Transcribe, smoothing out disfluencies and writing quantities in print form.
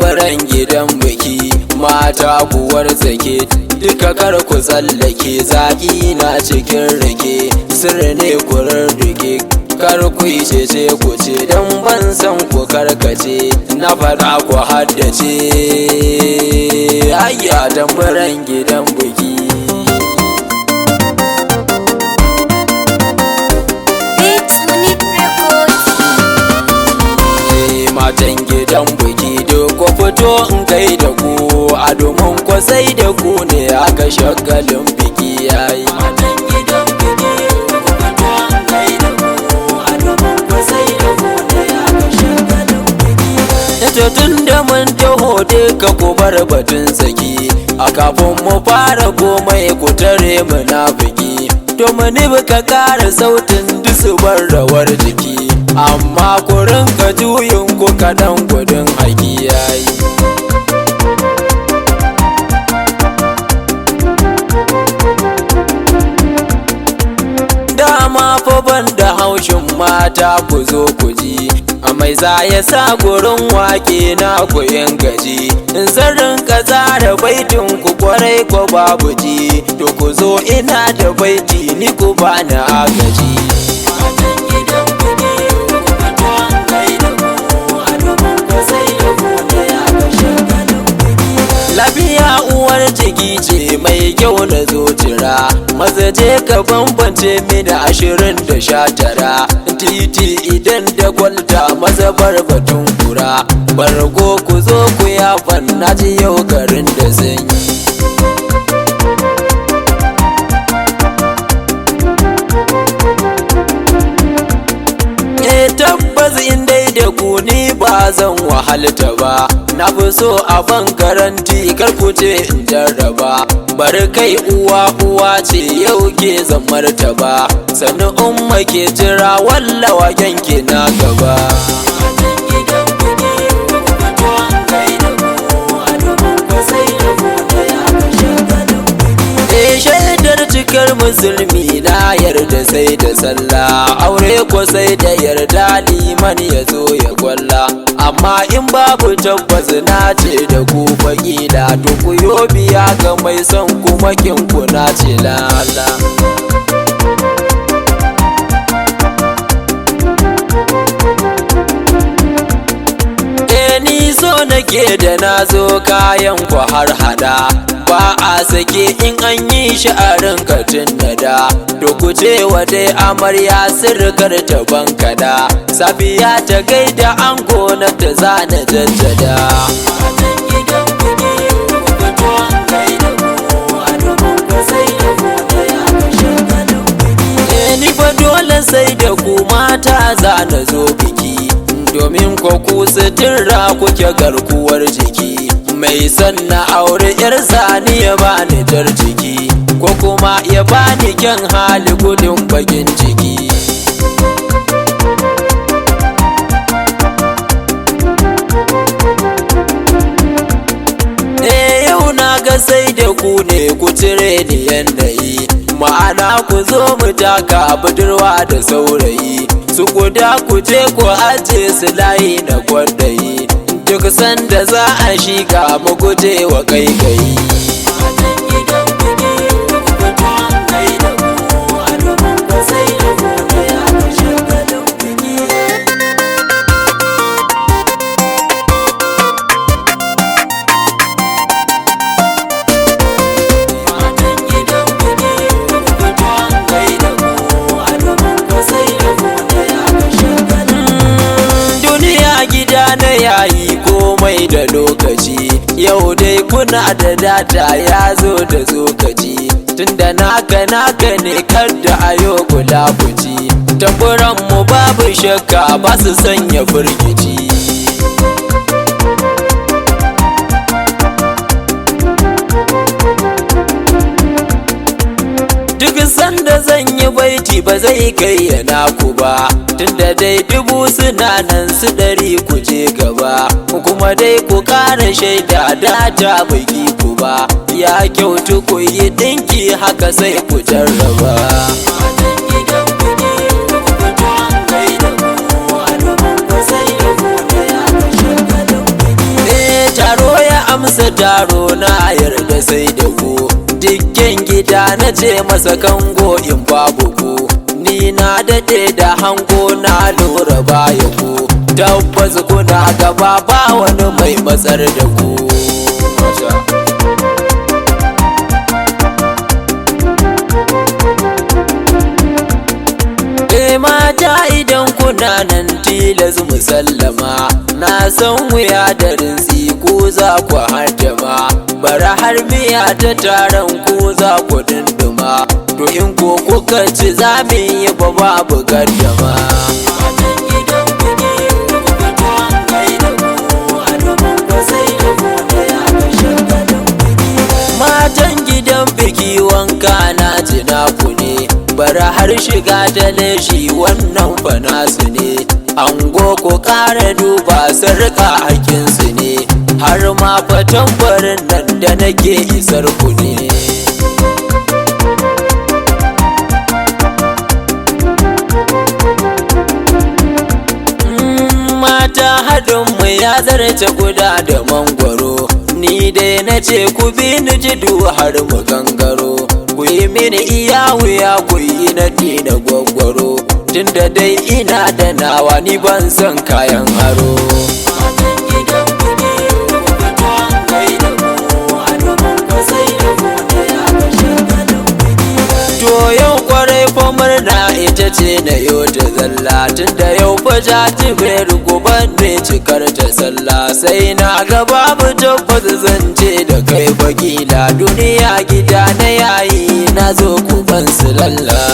tambaran gidan biki, mata kuwar tsake duka kar ku tsallake, zaki na cikin rake sirri ne ku rarrike, kar ku yi cece ku ce dan ban san ku karkace, na faɗa ku haddace. Ayya tambaran gidan biki. Matan gidan biki duk ku fito in kai da ku, a domin kwasai da ku ne aka shagalin biki yayi. Matan gidan biki duk ku fito in kai da ku, a domin kwasai da ku ne aka shagalin biki yayi. Ita tun da mun taho duka ku bar batun saki, a kafin mu fara komai ku tare munafiki, domin ka ƙara sautin dusubar rawar jiki, amma ku rinka juyin ku kaɗan gudun haƙi yayi. Dama fa ban da haushin mata ku zo ku ji, mai za ya sa gurin wake na ku yin gaji, in sirrin ka tsara baitin ku kwarai ko babu ji, to ku zo ina da baiti ni ku bani agaji. Lafiya uwar jiki ce mai kyau na zo jira, maza je ka bambance mini 20 da 19, titi idan da kwalta maza bar batun kura, bargo ku zo ku yafan na ji yau garin da sanyi. Tabbas in dai da ku ni ba zan wahalta ba, na fi so a ban garanti kar ku ce in jarraba, bari kai uwa ce yau ke zamarta ba, sannan umma ke jira wallawa yanke na gaba. Shaidar cikar musulmi na yarda sai da sallah, aure ko sai da yarda liman ya zo ya gwalla, amma in babu tabbas na ce da ku fakila, to ku yo biya ga mai son kuma kin ku na ce lala. Ni so nake da na zo kayan ku har hada, ba a sake in an yi sha'arin katin nada, to ku ce wa dai amarya sirkar ta bankada, safiya ta gaida ango na ta zana jaddada. Ni fa dole sai da ku mata zana zo biki, domin ko ku sutura kuke garkuwar jiki, mai son na aure yar zani ya bani jar jiki, ko kuma ya bani kyan hali gudun bakin ciki. Yau na ga sai da ku ne ku cire ni yanayi, ma'ana ku zo mu taka budurwa da saurayi, su guda ku je ku aje su layi na kwadayi, duk sanda za a shiga mu guje wa kaikayi. Gida na yayi komai da lokaci, yau dai kuna da data ya zo da zokaci, tunda naka ne kadda ayo kula fuci, tamburan mu babu shakka ba su sanya firgici. Duk sanda zan yi baiti ba zai gayyana ku ba, tunda dai dubu suna nan su 100 ku je gaba, kuma dai ku ƙara shaida data bai ki ku ba, ya kyautu ku yi dinki haka sai ku jarraba. taro na yarda sai da ku, dukkan gida na ce masa kango in babu ku, ni na daɗe da hango na lura baya ku, tabbas kuna gaba ba wani mai matsar da ku. Mata idan kuna nan tilas musallama, na san wuya da rinsi ku za ku hardama, bara har miya ta taron ku za ku dinduma, to in ko kuka ci za mu yi ba babu gardama. Matan gidan biki wanka na jina ku ne, bara har shiga ta leshi wannan fa nasu ne, ango ko ƙara duba sarƙa hakinsu ne, har ma fa tambarin nan da nake isar ku ne. Mata haɗinmu ya zarce guda da mangwaro, ni dai na ce ku bi ni jidu har mu gangaro, ku yi mini iya wuya ku yi na na gwaggwaro, tunda dai ina da nawa ni ban son kayan aro. To yau kwarai fa murna ita ce na yau ta zalla, tunda yau fa jatibir gobe ne cikar ta sallah, sai na ga babu tabbas zance da kai bakila, duniya gida na yayi na zo ku ban su lalla.